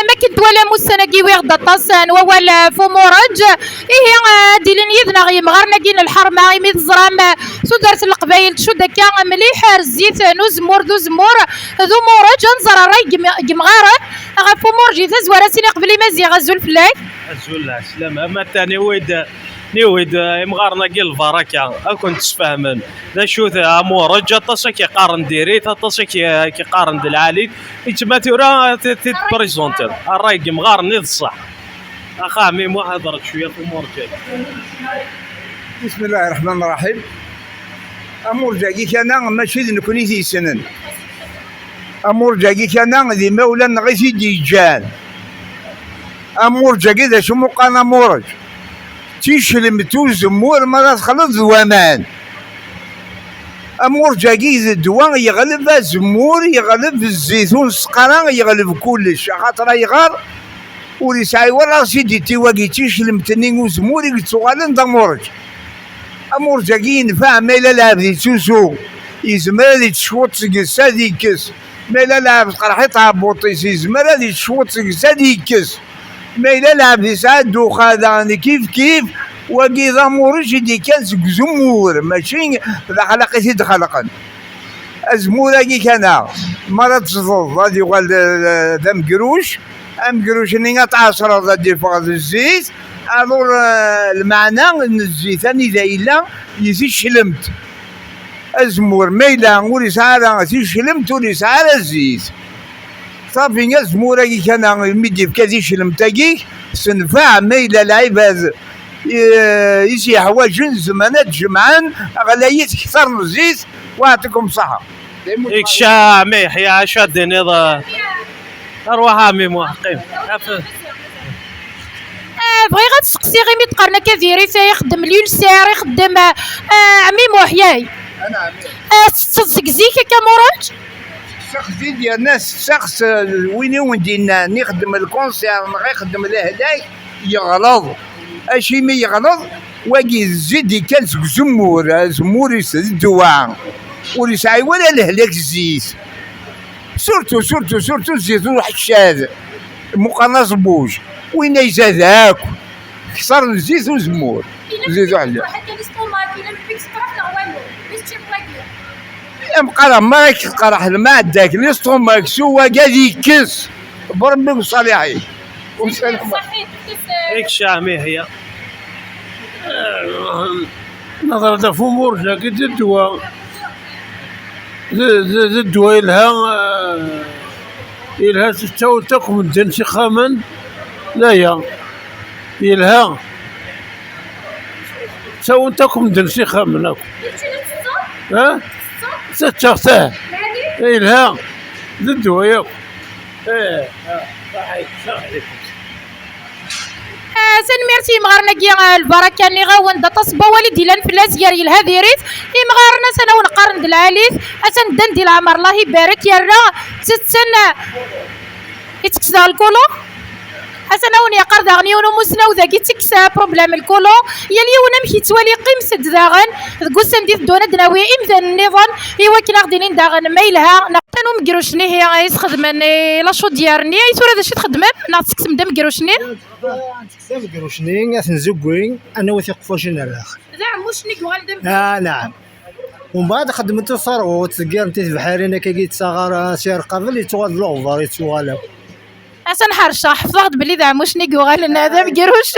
ما كنت ولا مسنا ويغدا طاسان ولا فمورج إيه ديلين يدنا غي مغارنا كين الحرمة غي ميت زرام سودرت القبايل شو دكا مليح رزيت نو زمور ذو زمور ذو مورج نزر راي مغارة غا فمورج تزوار سيني قبلي مازي غزول فلاي أزول السلامة ما تاني نيويد مغارنا كيل البركة كنت تفهمن ذا شو ذا مورج طاسا كي قارن ديريت طاسا كي قارن العالي يتما تورا تبريزونتي الراي مغارن الصح اخا مي مو هضرت شويه في مورجاي. بسم الله الرحمن الرحيم. امورجاكي كان ماشي نكوني في سنن امورجاكي كان ذي مولا غيثي ديجان امورجاكي ذا شو مقانا مورج تيشلم توزمور ما تخلط ذوامان امورجاكي ذا دوان يغلب زمور يغلب الزيتون سقران يغلب كلش خاطر يغار ولي ساي ورا سيدي تيواكي تيشلم تنين وزموري كتوغالن دا مورج امورجاكي نفع ميلا لعب توسو يزمر هذي تشوط تقص هذي كس ميلا لعب قرحيتها بوطيس يزمر هذي تشوط تقص هذي كس ميلا لعب في ساعات دوخا كيف واكي ذا مورج اللي كان زمور ماشي ذا خلقتي دخلقا الزمور كي كان مرة تصدر غادي يقال ذا مقروش مقروش اني تعصر غادي فوق الزيت الور المعنى ان الزيت ثاني ذا الا يزيد شلمت الزمور ميلا ولي سعر زيد شلمت ولي سعر الزيت صافي الزمور كي كان ميدي بكازي شلمتاكي سنفع ميلا العباد يسي حوايج زمانات جمعان غلايت كثر من الزيت ويعطيكم صحة. إيك شامي يا شاد نضا أروح عمي محقين بغي غتسقسي غير مي تقارنا كثيري يخدم اليلسير يخدم عمي محياي أنا عمي تسقسيك كمورج الشخص ديال الناس الشخص وين دينا نخدم الكونسير نخدم الهداي يغلظ اشي مي يغلظ واقي الزيد كان زمور يسد الدواء وليسعي ولا الهلاك الزيت سورتو الزيتون حشاد مقناص بوج وين يزاداك كسر الزيت وزمور زيت وحده مقرا ما كتقرح الماء داك الاستوماك سوا قاعد يكس بربي وصالحي وسلام إيك شامي هي نظرة دا فمور لكن الدواء الدواء إلها تقوم الدن سخاما لا يا إلها تساو تقوم الدن سخاما ها ستة إلها الدواء ياك سن ميرسي مغارنا كيا البركه ني غاون دا تصبا والدي لان فلاس ياري الهذي ريت مغارنا سنه ونقارن دالعاليث اسن دن دي العمر الله يبارك يا را ست سنه يتكسا الكولو حسنا وني قرد غنيون ومسنا وذاكي تكسا بروبليم الكولو يلي ونمشي توالي قيم سد داغن قسم دي دونا دناوي امثال النظام ايوا كي ناخدين داغن ميلها نقتنو مكروشني هي يسخدمن لاشو ديالني اي سورة داش تخدمن ناقصك مدا مكروشني مكروشني نزوين انا وثيق فوشنا الاخر زعما موشني كوالدم نعم ومن بعد خدمت الثروت تلقى بحالنا كي تصغر سير قبل يتوال لوفر يتوالو حسن حرشه حفظت بلي ذا موشني كوغال هذا مكروش